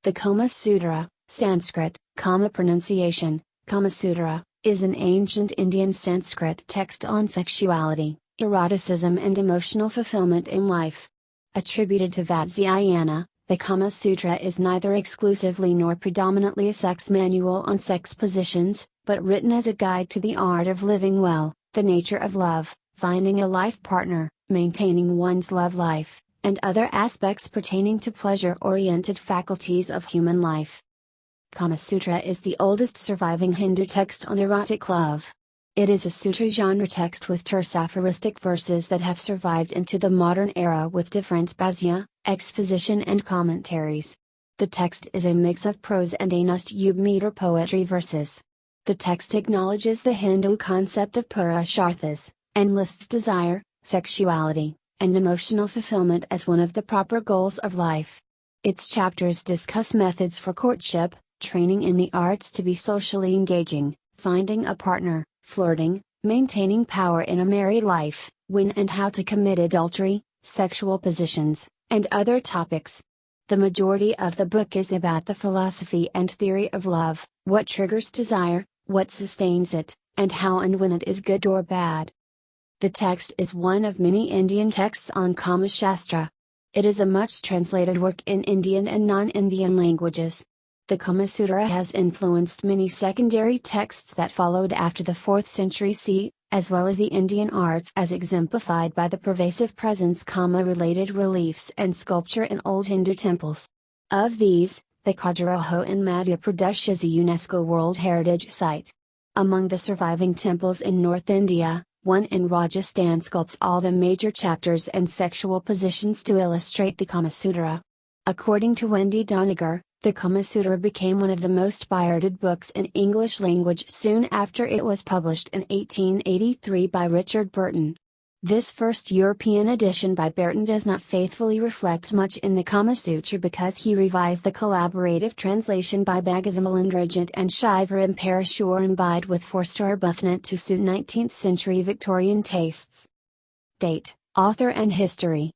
The Kama Sutra, Sanskrit, Kama pronunciation, Kama Sutra, is an ancient Indian Sanskrit text on sexuality, eroticism and emotional fulfillment in life. Attributed to Vatsyayana, the Kama Sutra is neither exclusively nor predominantly a sex manual on sex positions, but written as a guide to the art of living well, the nature of love, finding a life partner, maintaining one's love life, and other aspects pertaining to pleasure-oriented faculties of human life. Kama Sutra is the oldest surviving Hindu text on erotic love. It is a sutra genre text with terse aphoristic verses that have survived into the modern era with different bhashya, exposition and commentaries. The text is a mix of prose and Anust-Yug-meter poetry verses. The text acknowledges the Hindu concept of purusharthas, and lists desire, sexuality, and emotional fulfillment as one of the proper goals of life. Its chapters discuss methods for courtship, training in the arts to be socially engaging, finding a partner, flirting, maintaining power in a married life, when and how to commit adultery, sexual positions, and other topics. The majority of the book is about the philosophy and theory of love, what triggers desire, what sustains it, and how and when it is good or bad. The text is one of many Indian texts on Kama Shastra. It is a much translated work in Indian and non-Indian languages. The Kama Sutra has influenced many secondary texts that followed after the 4th century CE, as well as the Indian arts as exemplified by the pervasive presence Kama-related reliefs and sculpture in old Hindu temples. Of these, the Khajuraho in Madhya Pradesh is a UNESCO World Heritage Site. Among the surviving temples in North India, one in Rajasthan sculpts all the major chapters and sexual positions to illustrate the Kama Sutra. According to Wendy Doniger, the Kama Sutra became one of the most pirated books in English language soon after it was published in 1883 by Richard Burton. This first European edition by Burton does not faithfully reflect much in the Kama Sutra because he revised the collaborative translation by Bhagavamal Indrajit and Shivaram Parashur imbibed with 4-star buffnet to suit 19th century Victorian tastes. Date, author and history.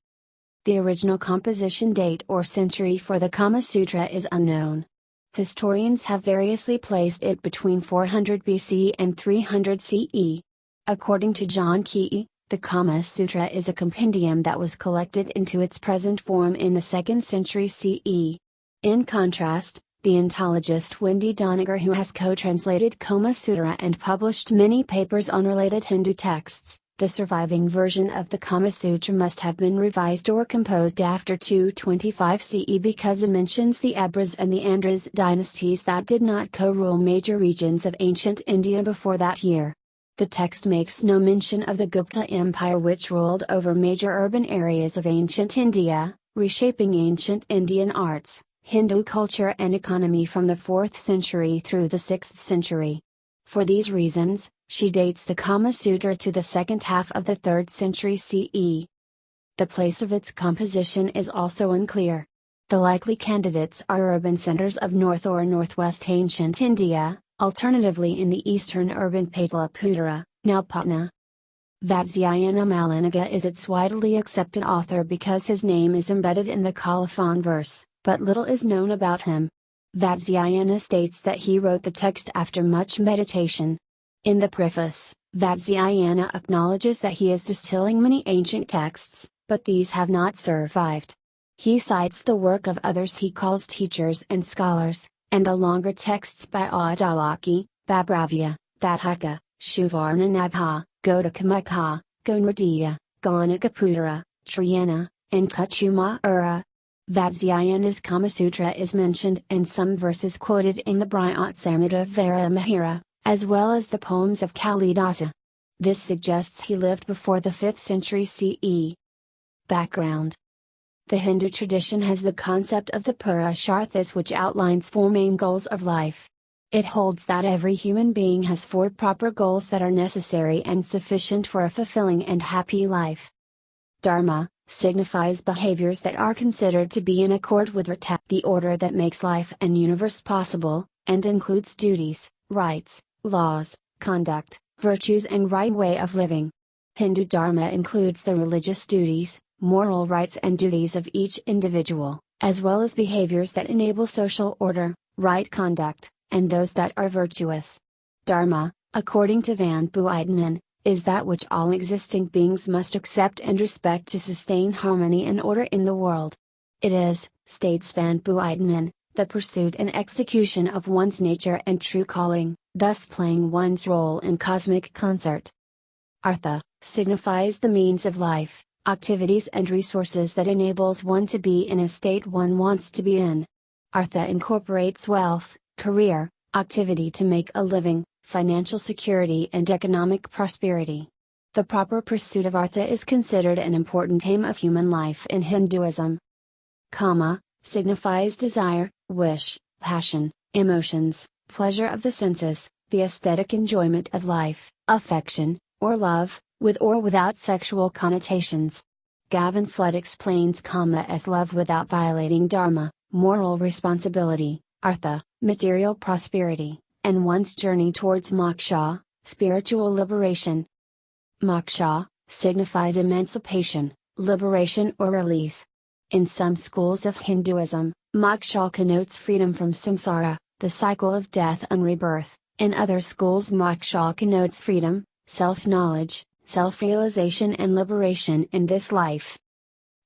The original composition date or century for the Kama Sutra is unknown. Historians have variously placed it between 400 BC and 300 CE. According to John Key, the Kama Sutra is a compendium that was collected into its present form in the 2nd century CE. In contrast, the ontologist Wendy Doniger, who has co-translated Kama Sutra and published many papers on related Hindu texts, the surviving version of the Kama Sutra must have been revised or composed after 225 CE because it mentions the Abras and the Andhras dynasties that did not co-rule major regions of ancient India before that year. The text makes no mention of the Gupta Empire, which ruled over major urban areas of ancient India, reshaping ancient Indian arts, Hindu culture and economy from the 4th century through the 6th century. For these reasons, she dates the Kama Sutra to the second half of the 3rd century CE. The place of its composition is also unclear. The likely candidates are urban centers of north or northwest ancient India, alternatively in the eastern urban Pataliputra, now Patna. Vatsyayana Malanaga is its widely accepted author because his name is embedded in the colophon verse, but little is known about him. Vatsyayana states that he wrote the text after much meditation. In the preface, Vatsyayana acknowledges that he is distilling many ancient texts, but these have not survived. He cites the work of others he calls teachers and scholars, and the longer texts by Adalaki, Babravya, Dattaka, Shuvarnanabha, Godakamukha, Gonradiya, Ganakaputra, Triyana, and Kuchuma-ura. Vatsyayana's Kama Sutra is mentioned and some verses quoted in the Brihot-samhita Varamahira, as well as the poems of Kalidasa. This suggests he lived before the 5th century CE. Background. The Hindu tradition has the concept of the Purusharthas, which outlines 4 main goals of life. It holds that every human being has 4 proper goals that are necessary and sufficient for a fulfilling and happy life. Dharma signifies behaviors that are considered to be in accord with Rata, the order that makes life and universe possible, and includes duties, rights, laws, conduct, virtues and right way of living. Hindu Dharma includes the religious duties, moral rights and duties of each individual, as well as behaviors that enable social order, right conduct, and those that are virtuous. Dharma, according to Van Buitenen, is that which all existing beings must accept and respect to sustain harmony and order in the world. It is, states Van Buitenen, the pursuit and execution of one's nature and true calling, thus playing one's role in cosmic concert. Artha signifies the means of life, activities and resources that enables one to be in a state one wants to be in. Artha incorporates wealth, career, activity to make a living, financial security and economic prosperity. The proper pursuit of Artha is considered an important aim of human life in Hinduism. Kama signifies desire, wish, passion, emotions, pleasure of the senses, the aesthetic enjoyment of life, affection, or love, with or without sexual connotations. Gavin Flood explains Kama as love without violating Dharma, moral responsibility, Artha, material prosperity, and one's journey towards moksha, spiritual liberation. Moksha signifies emancipation, liberation or release. In some schools of Hinduism, moksha connotes freedom from samsara, the cycle of death and rebirth. In other schools, moksha connotes freedom, self-knowledge, self-realization and liberation in this life.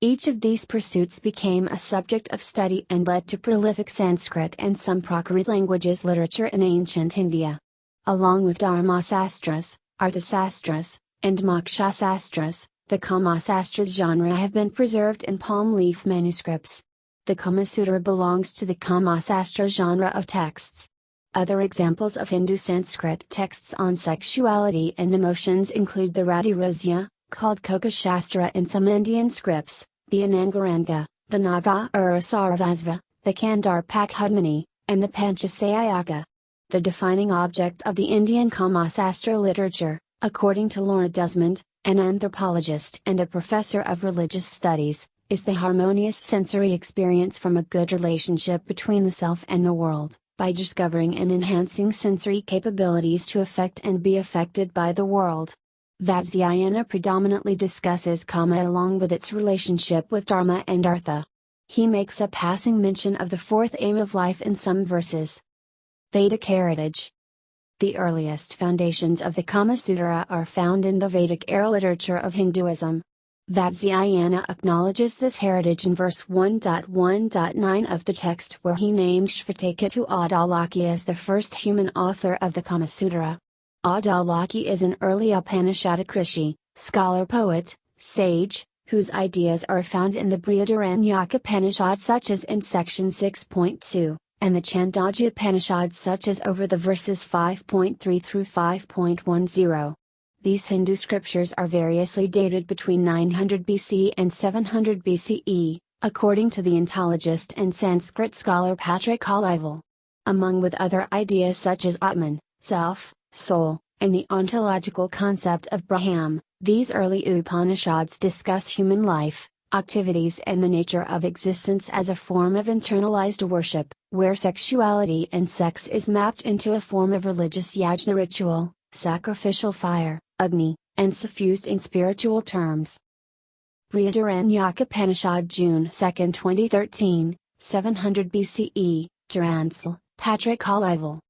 Each of these pursuits became a subject of study and led to prolific Sanskrit and some Prakrit languages literature in ancient India. Along with Dharmasastras, Arthasastras, and Mokshasastras, the Kamasastras genre have been preserved in palm leaf manuscripts. The Kama Sutra belongs to the Kamasastra genre of texts. Other examples of Hindu Sanskrit texts on sexuality and emotions include the Radharasya, called Kokashastra in some Indian scripts, the Anangaranga, the Naga Urasaravasva, the Kandar Pakhudmani, and the Panchasayaka. The defining object of the Indian Kamasastra literature, according to Laura Desmond, an anthropologist and a professor of religious studies, is the harmonious sensory experience from a good relationship between the self and the world, by discovering and enhancing sensory capabilities to affect and be affected by the world. Vatsyayana predominantly discusses Kama along with its relationship with Dharma and Artha. He makes a passing mention of the fourth aim of life in some verses. Vedic heritage. The earliest foundations of the Kama Sutra are found in the Vedic era literature of Hinduism. Vatsyayana acknowledges this heritage in verse 1.1.9 of the text, where he names Shvetaketu Adalaki as the first human author of the Kama Sutra. Adalaki is an early Upanishadic rishi, scholar-poet, sage, whose ideas are found in the Brihadaranyaka Upanishad such as in section 6.2, and the Chandogya Upanishad such as over the verses 5.3 through 5.10. These Hindu scriptures are variously dated between 900 BC and 700 BCE, according to the ontologist and Sanskrit scholar Patrick Olival. Among with other ideas such as Atman, self, soul, and the ontological concept of Brahman, these early Upanishads discuss human life, activities and the nature of existence as a form of internalized worship, where sexuality and sex is mapped into a form of religious yajna ritual, sacrificial fire, Agni, and suffused in spiritual terms. Brihadaranyaka Upanishad June 2, 2013, 700 BCE, Duransal, Patrick Olival.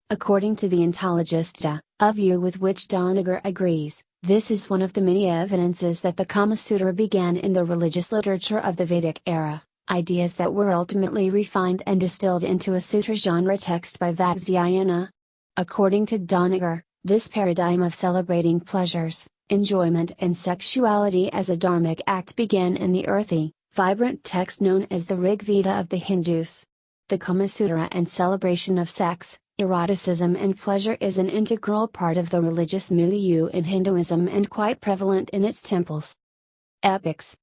According to the ontologist, a view with which Doniger agrees, this is one of the many evidences that the Kama Sutra began in the religious literature of the Vedic era, ideas that were ultimately refined and distilled into a sutra genre text by Vatsyayana. According to Doniger, this paradigm of celebrating pleasures, enjoyment and sexuality as a dharmic act began in the earthy, vibrant text known as the Rig Veda of the Hindus. The Kama Sutra and celebration of sex, eroticism and pleasure is an integral part of the religious milieu in Hinduism and quite prevalent in its temples. Epics.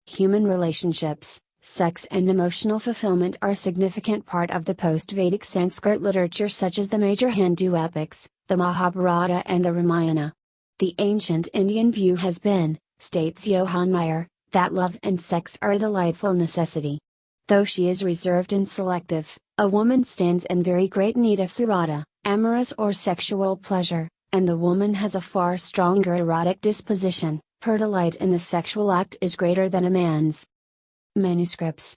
Human relationships, sex and emotional fulfillment are a significant part of the post-Vedic Sanskrit literature such as the major Hindu epics, the Mahabharata and the Ramayana. The ancient Indian view has been, states Johann Meyer, that love and sex are a delightful necessity. Though she is reserved and selective, a woman stands in very great need of surata, amorous or sexual pleasure, and the woman has a far stronger erotic disposition. Her delight in the sexual act is greater than a man's. Manuscripts.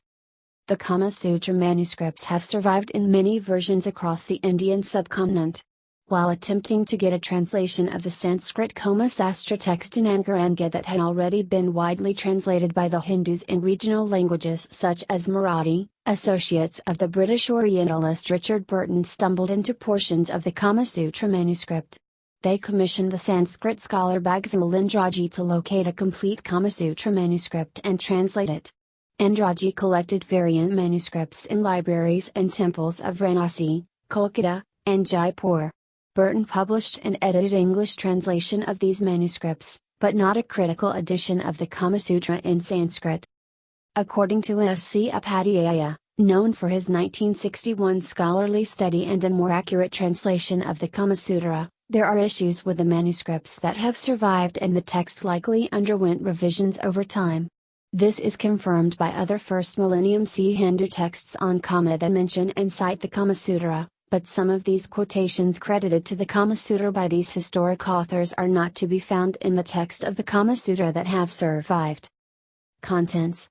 The Kama Sutra manuscripts have survived in many versions across the Indian subcontinent. While attempting to get a translation of the Sanskrit Kama Sastra text in Angaranga that had already been widely translated by the Hindus in regional languages such as Marathi, associates of the British Orientalist Richard Burton stumbled into portions of the Kama Sutra manuscript. They commissioned the Sanskrit scholar Bhagavath Indraji to locate a complete Kama Sutra manuscript and translate it. Indraji collected variant manuscripts in libraries and temples of Varanasi, Kolkata, and Jaipur. Burton published an edited English translation of these manuscripts, but not a critical edition of the Kama Sutra in Sanskrit. According to S.C. Upadhyaya, known for his 1961 scholarly study and a more accurate translation of the Kama Sutra, there are issues with the manuscripts that have survived and the text likely underwent revisions over time. This is confirmed by other first millennium CE Hindu texts on Kama that mention and cite the Kama Sutra, but some of these quotations credited to the Kama Sutra by these historic authors are not to be found in the text of the Kama Sutra that have survived. Contents.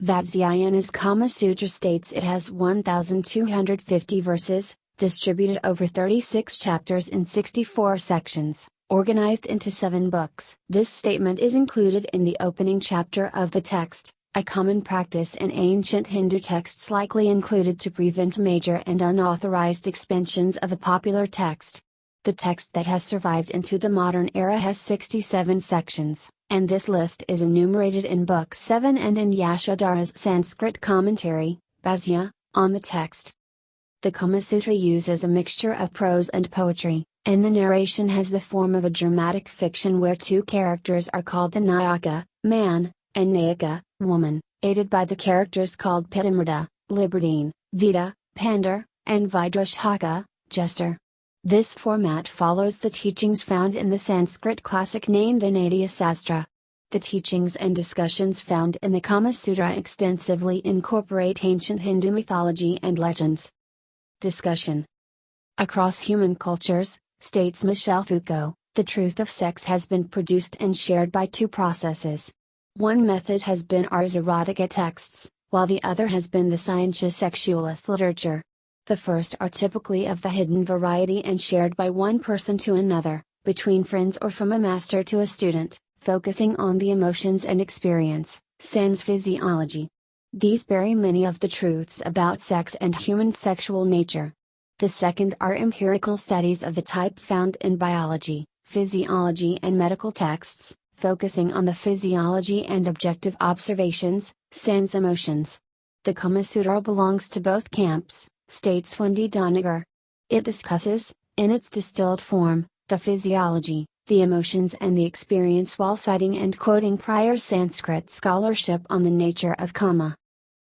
Vajrayana's Kama Sutra states it has 1,250 verses, distributed over 36 chapters in 64 sections, organized into 7 books. This statement is included in the opening chapter of the text, a common practice in ancient Hindu texts likely included to prevent major and unauthorized expansions of a popular text. The text that has survived into the modern era has 67 sections, and this list is enumerated in Book 7 and in Yashodhara's Sanskrit commentary, Bhāsya, on the text. The Kama Sutra uses a mixture of prose and poetry, and the narration has the form of a dramatic fiction where 2 characters are called the Nayaka, man, and Nayika, woman, aided by the characters called Patimrita, libertine, Vita, pander, and Vidrashaka, jester. This format follows the teachings found in the Sanskrit classic named the Natya Sastra. The teachings and discussions found in the Kama Sutra extensively incorporate ancient Hindu mythology and legends. Discussion. Across human cultures, states Michel Foucault, the truth of sex has been produced and shared by 2 processes. One method has been ars erotica texts, while the other has been the scientia sexualis literature. The first are typically of the hidden variety and shared by one person to another, between friends or from a master to a student, focusing on the emotions and experience, sans physiology. These bury many of the truths about sex and human sexual nature. The second are empirical studies of the type found in biology, physiology and medical texts, focusing on the physiology and objective observations, sans emotions. The Kama Sutra belongs to both camps, states Wendy Doniger. It discusses, in its distilled form, the physiology, the emotions and the experience while citing and quoting prior Sanskrit scholarship on the nature of Kama.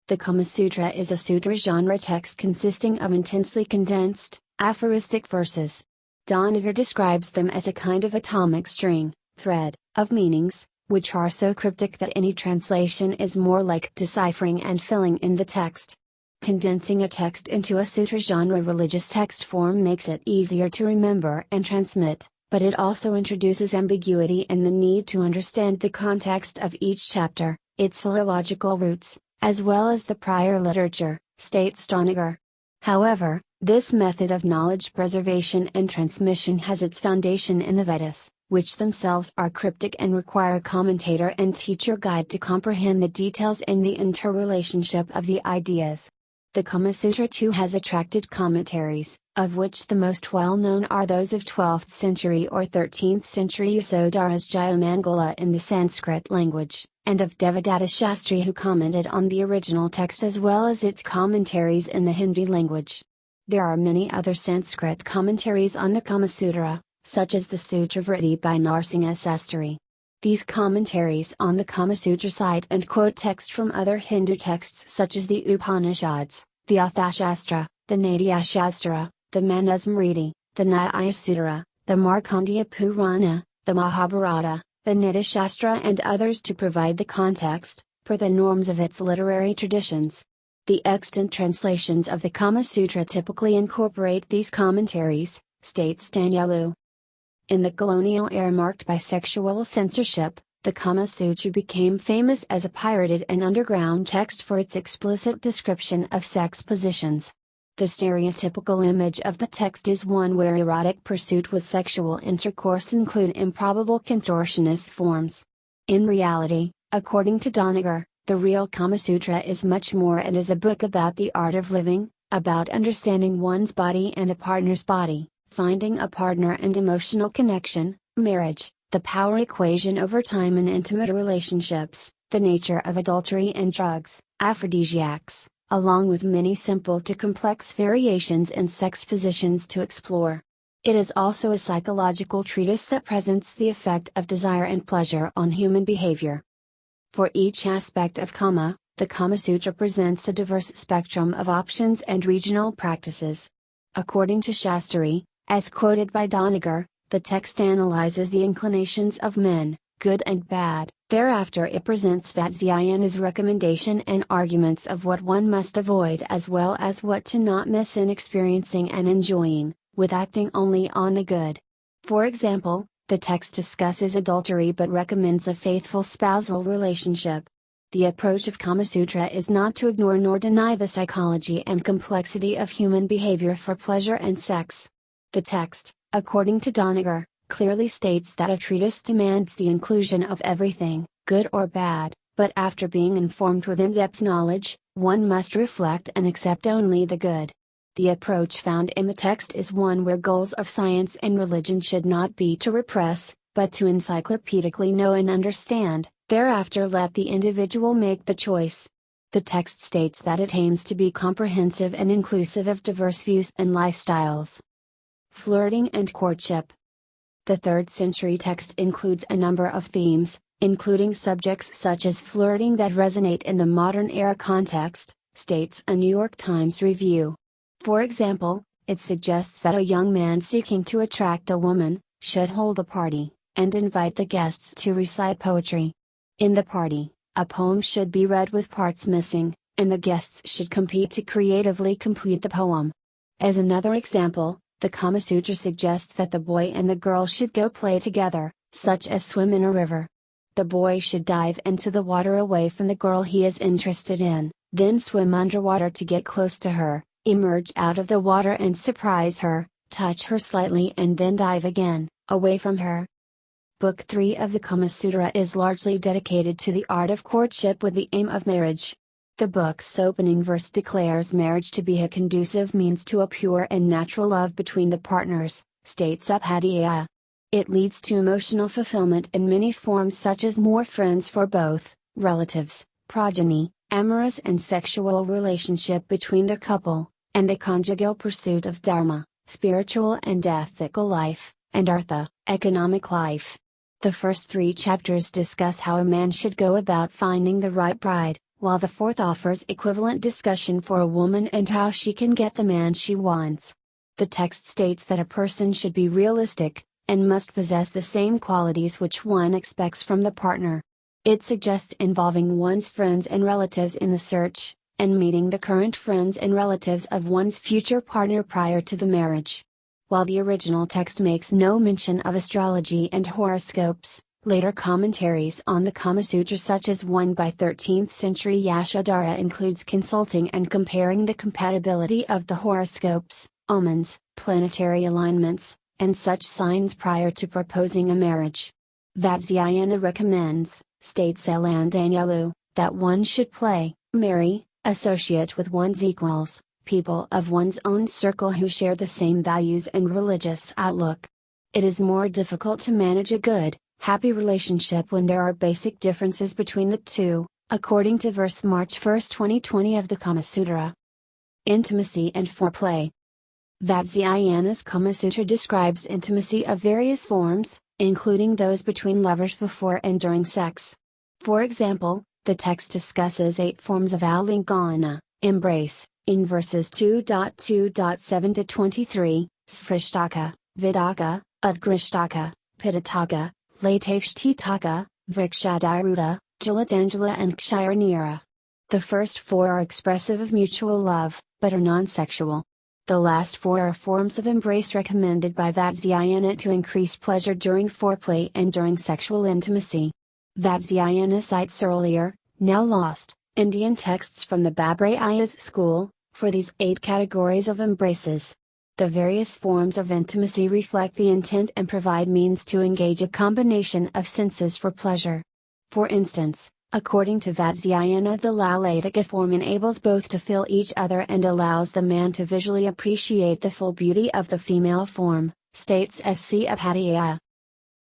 The Kama Sutra is a sutra genre text consisting of intensely condensed, aphoristic verses. Doniger describes them as a kind of atomic string, thread, of meanings, which are so cryptic that any translation is more like deciphering and filling in the text. Condensing a text into a sutra genre religious text form makes it easier to remember and transmit, but it also introduces ambiguity and the need to understand the context of each chapter, its philological roots, as well as the prior literature, states Doniger. However, this method of knowledge preservation and transmission has its foundation in the Vedas, which themselves are cryptic and require a commentator and teacher guide to comprehend the details and the interrelationship of the ideas. The Kama Sutra too has attracted commentaries, of which the most well-known are those of 12th century or 13th century Yasodhara's Jayamangala in the Sanskrit language, and of Devadatta Shastri who commented on the original text as well as its commentaries in the Hindi language. There are many other Sanskrit commentaries on the Kama Sutra, such as the Sutravritti by Narsingha Sastri. These commentaries on the Kama Sutra cite and quote text from other Hindu texts such as the Upanishads, the Arthashastra, the Natya Shastra, the Manusmriti, the Nyaya Sutra, the Markandeya Purana, the Mahabharata, the Nidhi Shastra and others to provide the context, per the norms of its literary traditions. The extant translations of the Kama Sutra typically incorporate these commentaries, states Danielu. In the colonial era marked by sexual censorship, The Kama Sutra became famous as a pirated and underground text for its explicit description of sex positions. The stereotypical image of the text is one where erotic pursuit with sexual intercourse include improbable contortionist forms. In reality, according to Doniger, the real Kama Sutra is much more and is a book about the art of living, about understanding one's body and a partner's body, finding a partner and emotional connection, marriage, the power equation over time in intimate relationships, the nature of adultery and drugs, aphrodisiacs, along with many simple to complex variations in sex positions to explore. It is also a psychological treatise that presents the effect of desire and pleasure on human behavior. For each aspect of Kama, the Kama Sutra presents a diverse spectrum of options and regional practices. According to Shastri, as quoted by Doniger, the text analyzes the inclinations of men, good and bad. Thereafter it presents Vatsyayana's recommendation and arguments of what one must avoid as well as what to not miss in experiencing and enjoying, with acting only on the good. For example, the text discusses adultery but recommends a faithful spousal relationship. The approach of Kama Sutra is not to ignore nor deny the psychology and complexity of human behavior for pleasure and sex. The text, according to Doniger, clearly states that a treatise demands the inclusion of everything, good or bad, but after being informed with in-depth knowledge, one must reflect and accept only the good. The approach found in the text is one where goals of science and religion should not be to repress, but to encyclopedically know and understand, thereafter let the individual make the choice. The text states that it aims to be comprehensive and inclusive of diverse views and lifestyles. Flirting and courtship. The 3rd century text includes a number of themes, including subjects such as flirting that resonate in the modern era context, states a New York Times review. For example, it suggests that a young man seeking to attract a woman should hold a party and invite the guests to recite poetry. In the party, a poem should be read with parts missing, and the guests should compete to creatively complete the poem. As another example, the Kama Sutra suggests that the boy and the girl should go play together, such as swim in a river. The boy should dive into the water away from the girl he is interested in, then swim underwater to get close to her, emerge out of the water and surprise her, touch her slightly and then dive again, away from her. Book 3 of the Kama Sutra is largely dedicated to the art of courtship with the aim of marriage. The book's opening verse declares marriage to be a conducive means to a pure and natural love between the partners, states Upadhyaya. It leads to emotional fulfillment in many forms such as more friends for both, relatives, progeny, amorous and sexual relationship between the couple, and the conjugal pursuit of dharma, spiritual and ethical life, and artha, economic life. The first 3 chapters discuss how a man should go about finding the right bride, while the 4th offers equivalent discussion for a woman and how she can get the man she wants. The text states that a person should be realistic, and must possess the same qualities which one expects from the partner. It suggests involving one's friends and relatives in the search, and meeting the current friends and relatives of one's future partner prior to the marriage. While the original text makes no mention of astrology and horoscopes, later commentaries on the Kama Sutra such as one by 13th century Yashodhara includes consulting and comparing the compatibility of the horoscopes, omens, planetary alignments, and such signs prior to proposing a marriage. Vatsyayana recommends, states Elandanyalu, that one should marry, associate with one's equals, people of one's own circle who share the same values and religious outlook. It is more difficult to manage a good, happy relationship when there are basic differences between the two, according to verse March 1, 2020 of the Kama Sutra. Intimacy and foreplay. Vatsyayana's Kama Sutra describes intimacy of various forms, including those between lovers before and during sex. For example, the text discusses 8 forms of alingana, embrace, in verses 2.2.7 to 23, Sfrishtaka, Vidaka, Udgrishtaka, Pittataka, Latavshtitaka, Vrikshadaruta, Jilatangela and Kshiranira. The first 4 are expressive of mutual love, but are non-sexual. The last 4 are forms of embrace recommended by Vatsyayana to increase pleasure during foreplay and during sexual intimacy. Vatsyayana cites earlier, now lost, Indian texts from the Babrayas school, for these 8 categories of embraces. The various forms of intimacy reflect the intent and provide means to engage a combination of senses for pleasure. For instance, according to Vatsyayana, the Lalatika form enables both to feel each other and allows the man to visually appreciate the full beauty of the female form, states S.C. Upadhyaya.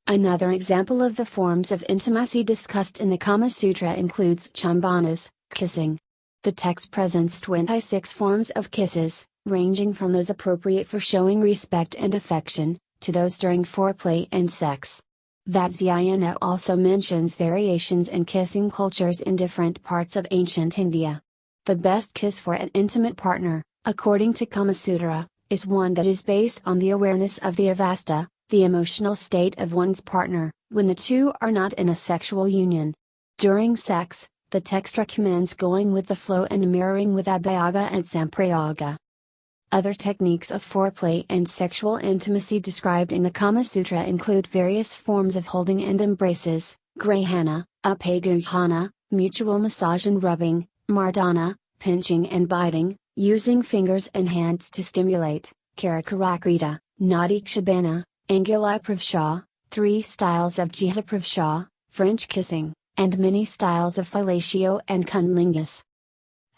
Another example of the forms of intimacy discussed in the Kama Sutra includes chambanas, kissing. The text presents 26 forms of kisses, ranging from those appropriate for showing respect and affection, to those during foreplay and sex. Vatsyayana also mentions variations in kissing cultures in different parts of ancient India. The best kiss for an intimate partner, according to Kama Sutra, is one that is based on the awareness of the avasta, the emotional state of one's partner, when the two are not in a sexual union. During sex, the text recommends going with the flow and mirroring with abhyaga and samprayaga. Other techniques of foreplay and sexual intimacy described in the Kama Sutra include various forms of holding and embraces, grahana, upaguhana, mutual massage and rubbing, mardana, pinching and biting, using fingers and hands to stimulate, karakarakita, nadikshabana, angulipravsha, 3 styles of jihatapravsha, French kissing, and many styles of fellatio and cunnilingus.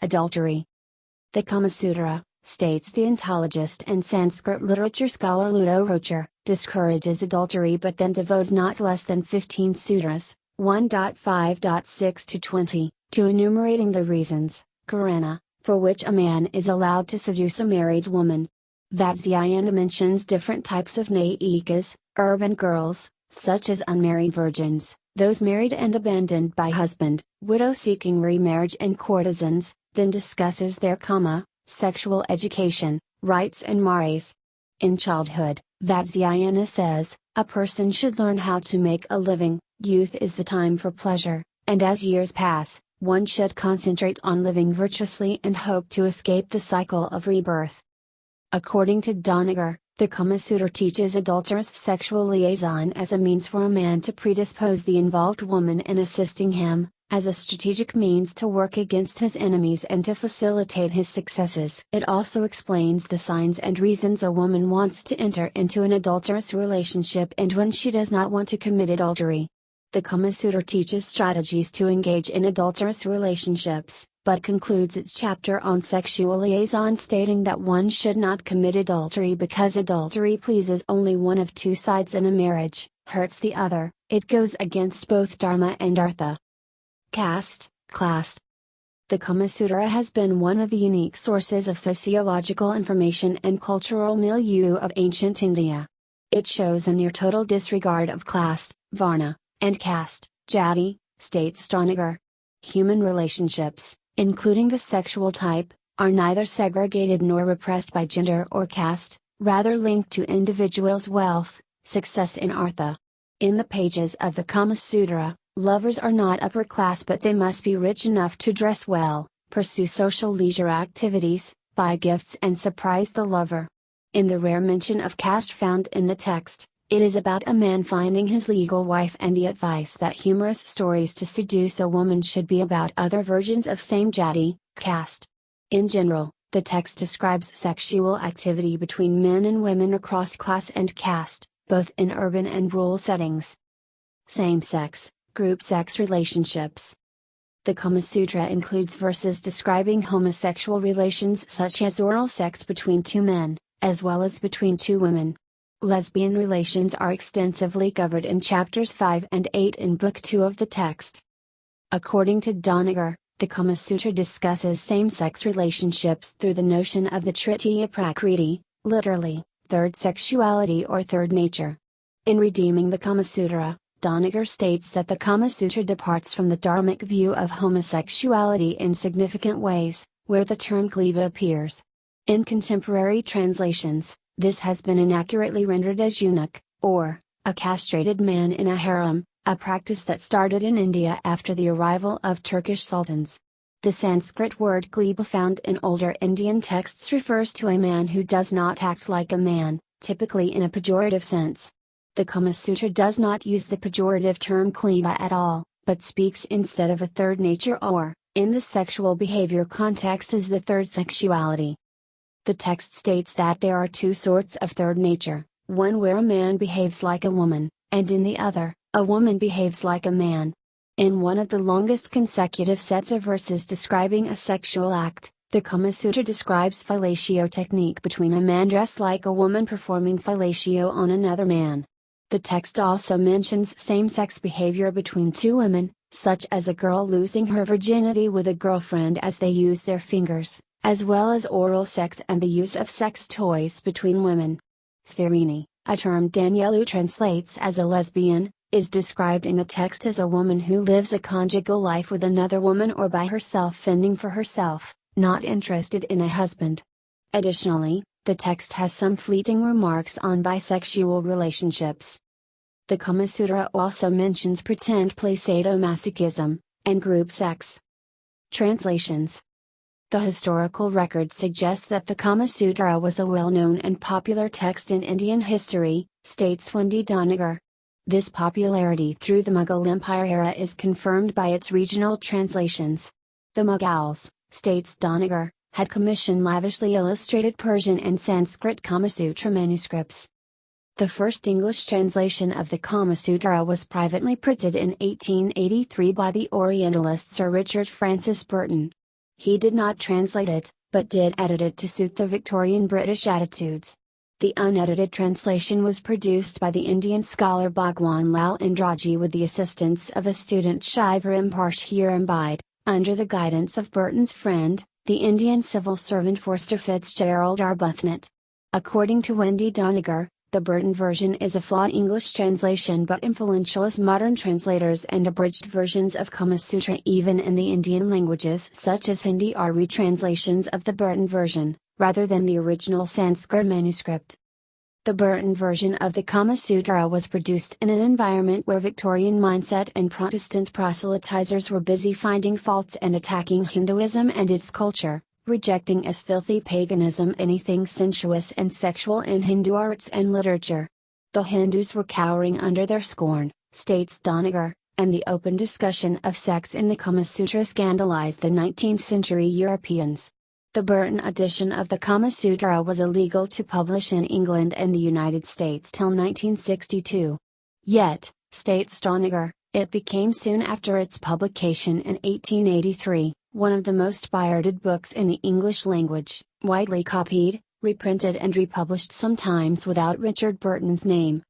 Adultery. The Kama Sutra, states the ontologist and Sanskrit literature scholar Ludo Rocher, discourages adultery but then devotes not less than 15 sutras, 1.5.6 to 20, to enumerating the reasons, karana, for which a man is allowed to seduce a married woman. Vatsyayana mentions different types of naikas, urban girls, such as unmarried virgins, those married and abandoned by husband, widow seeking remarriage and courtesans, then discusses their kama, sexual education, rights and mores. In childhood, Vatsyayana says, a person should learn how to make a living, youth is the time for pleasure, and as years pass, one should concentrate on living virtuously and hope to escape the cycle of rebirth. According to Doniger, the Kama Sutra teaches adulterous sexual liaison as a means for a man to predispose the involved woman in assisting him, as a strategic means to work against his enemies and to facilitate his successes. It also explains the signs and reasons a woman wants to enter into an adulterous relationship and when she does not want to commit adultery. The Kama Sutra teaches strategies to engage in adulterous relationships, but concludes its chapter on sexual liaison stating that one should not commit adultery because adultery pleases only one of 2 sides in a marriage, hurts the other, it goes against both dharma and artha. Caste, class. The Kama Sutra has been one of the unique sources of sociological information and cultural milieu of ancient India. It shows a near total disregard of class, varna, and caste, jati, states Doniger. Human relationships, including the sexual type, are neither segregated nor repressed by gender or caste, rather linked to individuals' wealth, success in artha. In the pages of the Kama Sutra, lovers are not upper class but they must be rich enough to dress well, pursue social leisure activities, buy gifts and surprise the lover. In the rare mention of caste found in the text, it is about a man finding his legal wife and the advice that humorous stories to seduce a woman should be about other virgins of same jati, caste. In general, the text describes sexual activity between men and women across class and caste, both in urban and rural settings. Same-sex, group sex relationships. The Kama Sutra includes verses describing homosexual relations such as oral sex between 2 men, as well as between 2 women. Lesbian relations are extensively covered in chapters 5 and 8 in Book 2 of the text. According to Doniger, the Kama Sutra discusses same-sex relationships through the notion of the Tritiya Prakriti, literally, third sexuality or third nature. In redeeming the Kama Sutra, Doniger states that the Kama Sutra departs from the dharmic view of homosexuality in significant ways, where the term kliba appears. In contemporary translations, this has been inaccurately rendered as eunuch, or, a castrated man in a harem, a practice that started in India after the arrival of Turkish sultans. The Sanskrit word kliba found in older Indian texts refers to a man who does not act like a man, typically in a pejorative sense. The Kama Sutra does not use the pejorative term kliba at all, but speaks instead of a third nature or, in the sexual behavior context, as the third sexuality. The text states that there are two sorts of third nature, one where a man behaves like a woman, and in the other, a woman behaves like a man. In one of the longest consecutive sets of verses describing a sexual act, the Kama Sutra describes fellatio technique between a man dressed like a woman performing fellatio on another man. The text also mentions same-sex behavior between two women, such as a girl losing her virginity with a girlfriend as they use their fingers, as well as oral sex and the use of sex toys between women. Sfirini, a term Danielu translates as a lesbian, is described in the text as a woman who lives a conjugal life with another woman or by herself, fending for herself, not interested in a husband. Additionally, the text has some fleeting remarks on bisexual relationships. The Kama Sutra also mentions pretend play sadomasochism, and group sex. Translations. The historical record suggests that the Kama Sutra was a well-known and popular text in Indian history, states Wendy Doniger. This popularity through the Mughal Empire era is confirmed by its regional translations. The Mughals, states Doniger, had commissioned lavishly illustrated Persian and Sanskrit Kama Sutra manuscripts. The first English translation of the Kama Sutra was privately printed in 1883 by the Orientalist Sir Richard Francis Burton. He did not translate it, but did edit it to suit the Victorian British attitudes. The unedited translation was produced by the Indian scholar Bhagwan Lal Indraji with the assistance of a student Shivaram Parshurambide, under the guidance of Burton's friend, the Indian civil servant Forster Fitzgerald Arbuthnot. According to Wendy Doniger, the Burton version is a flawed English translation but influential as modern translators and abridged versions of Kama Sutra even in the Indian languages such as Hindi are retranslations of the Burton version, rather than the original Sanskrit manuscript. The Burton version of the Kama Sutra was produced in an environment where Victorian mindset and Protestant proselytizers were busy finding faults and attacking Hinduism and its culture, rejecting as filthy paganism anything sensuous and sexual in Hindu arts and literature. The Hindus were cowering under their scorn, states Doniger, and the open discussion of sex in the Kama Sutra scandalized the 19th century Europeans. The Burton edition of the Kama Sutra was illegal to publish in England and the United States till 1962. Yet, states Doniger, it became soon after its publication in 1883, one of the most pirated books in the English language, widely copied, reprinted and republished sometimes without Richard Burton's name.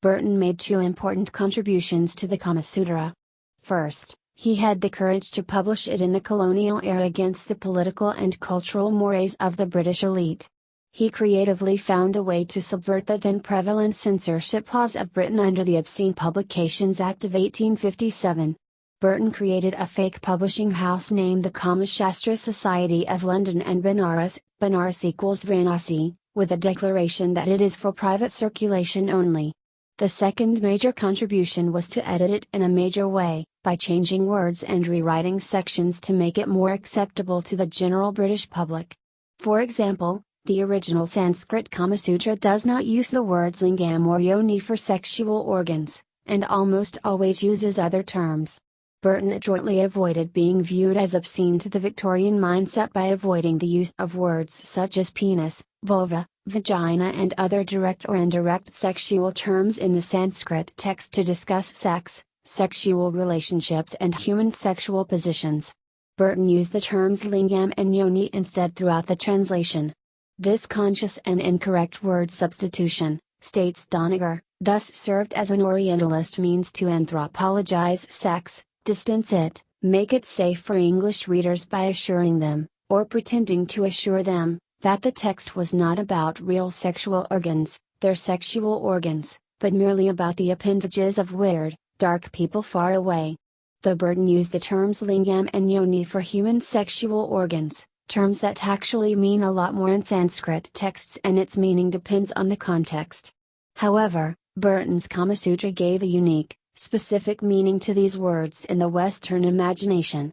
Burton made two important contributions to the Kama Sutra. First, he had the courage to publish it in the colonial era against the political and cultural mores of the British elite. He creatively found a way to subvert the then prevalent censorship laws of Britain under the Obscene Publications Act of 1857. Burton created a fake publishing house named the Kama Shastra Society of London and Benares, Benares equals Varanasi, with a declaration that it is for private circulation only. The second major contribution was to edit it in a major way, by changing words and rewriting sections to make it more acceptable to the general British public. For example, the original Sanskrit Kama Sutra does not use the words lingam or yoni for sexual organs, and almost always uses other terms. Burton adroitly avoided being viewed as obscene to the Victorian mindset by avoiding the use of words such as penis, vulva, vagina and other direct or indirect sexual terms in the Sanskrit text to discuss sex, sexual relationships and human sexual positions. Burton used the terms lingam and yoni instead throughout the translation. This conscious and incorrect word substitution, states Doniger, thus served as an Orientalist means to anthropologize sex, distance it, make it safe for English readers by assuring them, or pretending to assure them, that the text was not about real sexual organs, their sexual organs, but merely about the appendages of weird, dark people far away. The Burton used the terms lingam and yoni for human sexual organs, terms that actually mean a lot more in Sanskrit texts and its meaning depends on the context. However, Burton's Kama Sutra gave a unique, specific meaning to these words in the Western imagination.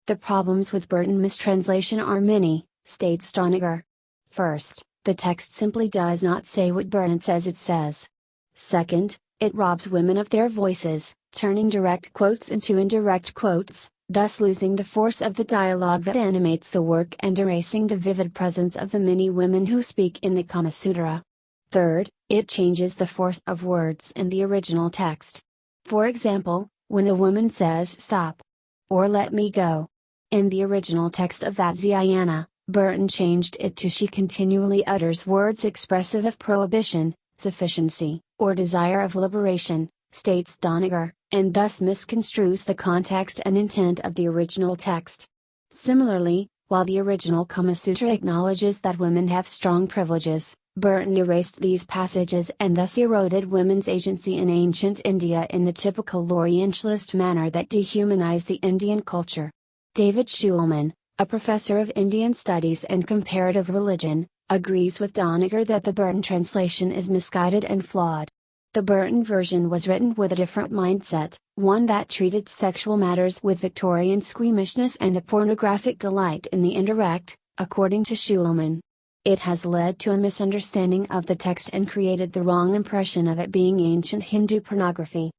The problems with Burton mistranslation are many, states Doniger. First, the text simply does not say what Burton says it says. Second, it robs women of their voices, turning direct quotes into indirect quotes, thus losing the force of the dialogue that animates the work and erasing the vivid presence of the many women who speak in the Kama Sutra. Third, it changes the force of words in the original text. For example, when a woman says stop or let me go. In the original text of Vatsyayana, Burton changed it to she continually utters words expressive of prohibition, sufficiency, or desire of liberation, states Doniger, and thus misconstrues the context and intent of the original text. Similarly, while the original Kama Sutra acknowledges that women have strong privileges, Burton erased these passages and thus eroded women's agency in ancient India in the typical Orientalist manner that dehumanized the Indian culture. David Schulman, a professor of Indian Studies and Comparative Religion, agrees with Doniger that the Burton translation is misguided and flawed. The Burton version was written with a different mindset, one that treated sexual matters with Victorian squeamishness and a pornographic delight in the indirect, according to Schulman. It has led to a misunderstanding of the text and created the wrong impression of it being ancient Hindu pornography.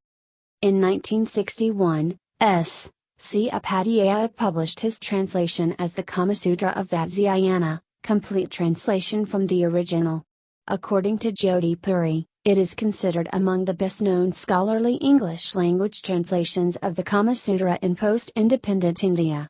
In 1961, C. Upadhyaya published his translation as the Kama Sutra of Vatsyayana, complete translation from the original. According to Jyoti Puri, it is considered among the best-known scholarly English-language translations of the Kama Sutra in post-independent India.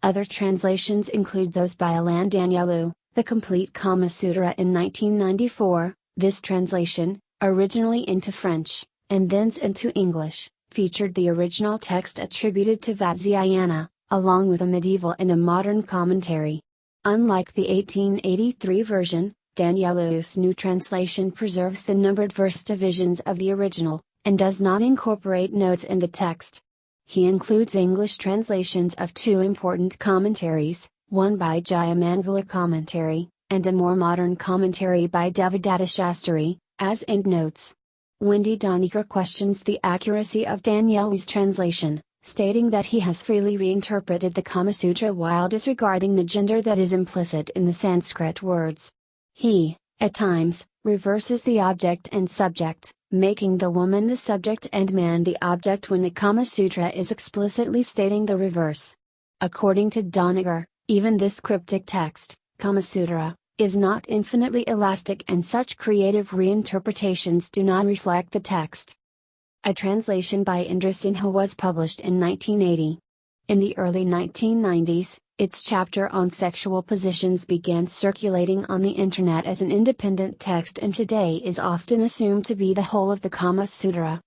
Other translations include those by Alan Danielou, The Complete Kama Sutra in 1994. This translation, originally into French, and thence into English, featured the original text attributed to Vatsyayana, along with a medieval and a modern commentary. Unlike the 1883 version, Danielou's new translation preserves the numbered verse divisions of the original, and does not incorporate notes in the text. He includes English translations of two important commentaries, one by Jayamangala commentary, and a more modern commentary by Devadatta Shastri, as endnotes. Wendy Doniger questions the accuracy of Danielou's translation, stating that he has freely reinterpreted the Kama Sutra while disregarding the gender that is implicit in the Sanskrit words. He, at times, reverses the object and subject, making the woman the subject and man the object when the Kama Sutra is explicitly stating the reverse. According to Doniger, even this cryptic text, Kama Sutra, is not infinitely elastic and such creative reinterpretations do not reflect the text. A translation by Indra Sinha was published in 1980. In the early 1990s, its chapter on sexual positions began circulating on the internet as an independent text and today is often assumed to be the whole of the Kama Sutra.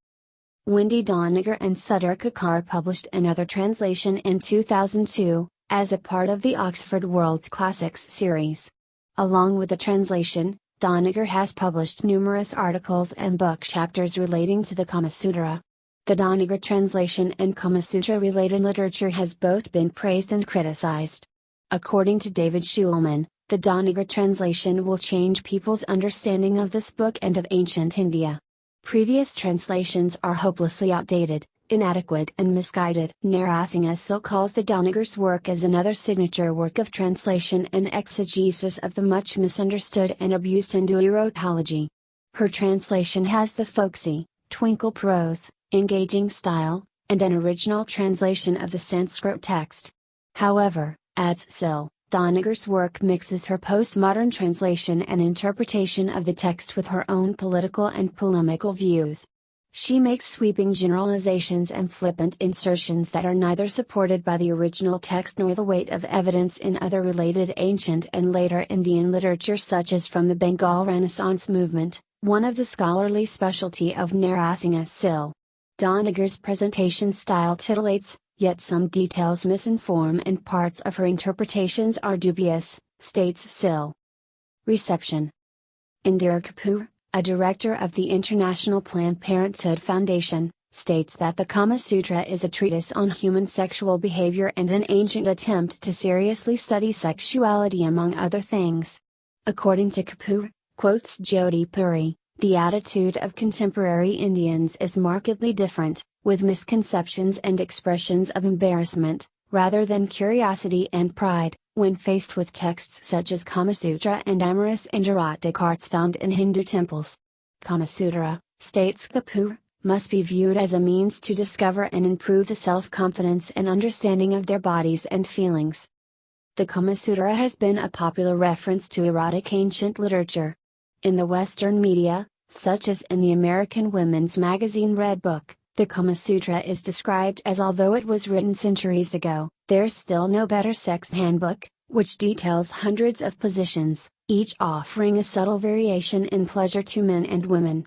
Wendy Doniger and Sudhir Kakar published another translation in 2002, as a part of the Oxford World's Classics series. Along with the translation, Doniger has published numerous articles and book chapters relating to the Kama Sutra. The Doniger translation and Kama Sutra related literature has both been praised and criticized. According to David Schulman, the Doniger translation will change people's understanding of this book and of ancient India. Previous translations are hopelessly outdated, inadequate and misguided. Narasingha Sil calls the Doniger's work as another signature work of translation and exegesis of the much misunderstood and abused Hindu erotology. Her translation has the folksy, twinkle prose, engaging style, and an original translation of the Sanskrit text. However, adds Sil, Doniger's work mixes her postmodern translation and interpretation of the text with her own political and polemical views. She makes sweeping generalizations and flippant insertions that are neither supported by the original text nor the weight of evidence in other related ancient and later Indian literature such as from the Bengal Renaissance movement, one of the scholarly specialty of Narasingha Sil. Doniger's presentation style titillates, yet some details misinform and parts of her interpretations are dubious, states Sil. Reception. Indira Kapoor, a director of the International Planned Parenthood Foundation, states that the Kama Sutra is a treatise on human sexual behavior and an ancient attempt to seriously study sexuality among other things. According to Kapoor, quotes Jyoti Puri, the attitude of contemporary Indians is markedly different, with misconceptions and expressions of embarrassment, rather than curiosity and pride, when faced with texts such as Kama Sutra and amorous and erotic arts found in Hindu temples. Kama Sutra, states Kapoor, must be viewed as a means to discover and improve the self-confidence and understanding of their bodies and feelings. The Kama Sutra has been a popular reference to erotic ancient literature. In the Western media, such as in the American women's magazine Red Book, the Kama Sutra is described as, although it was written centuries ago, there's still no better sex handbook, which details hundreds of positions, each offering a subtle variation in pleasure to men and women.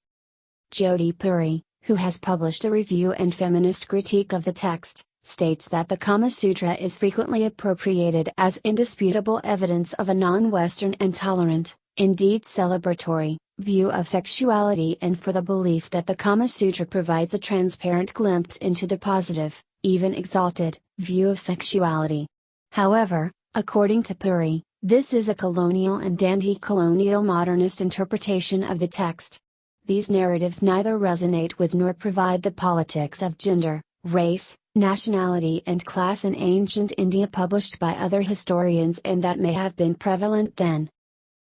Jyoti Puri, who has published a review and feminist critique of the text, states that the Kama Sutra is frequently appropriated as indisputable evidence of a non-Western and tolerant, indeed celebratory, view of sexuality, and for the belief that the Kama Sutra provides a transparent glimpse into the positive, even exalted, view of sexuality. However, according to Puri, this is a colonial and anti-colonial modernist interpretation of the text. These narratives neither resonate with nor provide the politics of gender, race, nationality and class in ancient India published by other historians and that may have been prevalent then.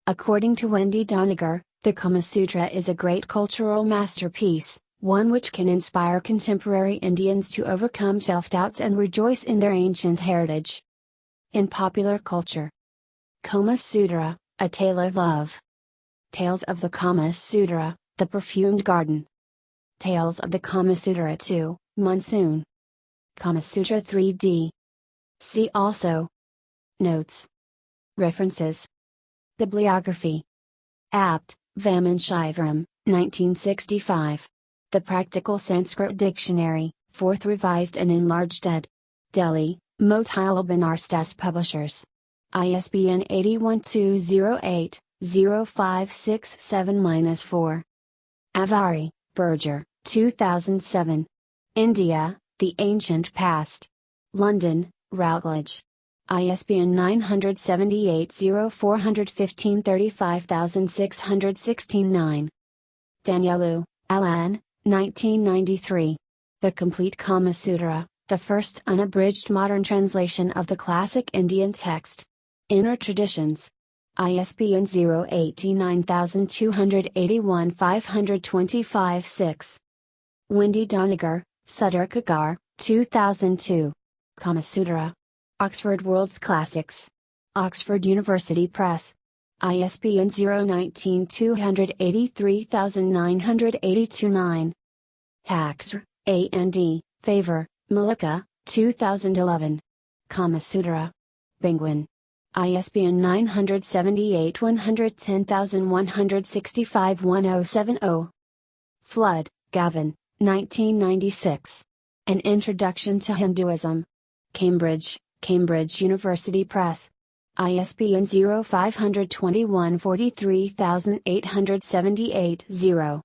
According to Wendy Doniger, the Kama Sutra is a great cultural masterpiece, one which can inspire contemporary Indians to overcome self-doubts and rejoice in their ancient heritage. In popular culture, Kama Sutra, A Tale of Love. Tales of the Kama Sutra, The Perfumed Garden. Tales of the Kama Sutra 2, Monsoon. Kama Sutra 3D. See also. Notes. References. Bibliography. Apt, Vaman 1965. The Practical Sanskrit Dictionary, 4th Revised and Enlarged ed. Delhi, Motilal Banar's Publishers. ISBN 8120805667-4. Avari, Berger, 2007. India, The Ancient Past. London, Routledge. ISBN 978-0415-35616-9. Danielou, Alan, 1993. The Complete Kama Sutra, the first unabridged modern translation of the classic Indian text. Inner Traditions. ISBN 0-89281-525-6. Wendy Doniger, Sudurkagar, 2002. Kama Sutra. Oxford World's Classics. Oxford University Press. ISBN 0-19-283-982-9. Haxer, A.N.D., Favor, Malika, 2011. Kama Sutra. Penguin. ISBN 978-110,165-1070. Flood, Gavin, 1996. An Introduction to Hinduism. Cambridge, Cambridge University Press. ISBN 0-521-43878-0.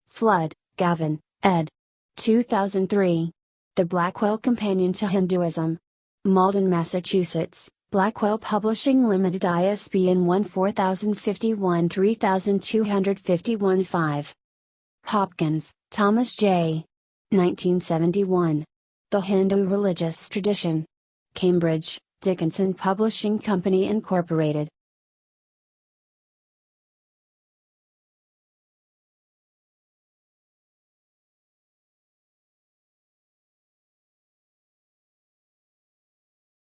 Flood, Gavin, ed. 2003. The Blackwell Companion to Hinduism. Malden, Massachusetts, Blackwell Publishing Limited, ISBN 14051-3251-5. Hopkins, Thomas J. 1971. The Hindu Religious Tradition. Cambridge, Dickinson Publishing Company Incorporated.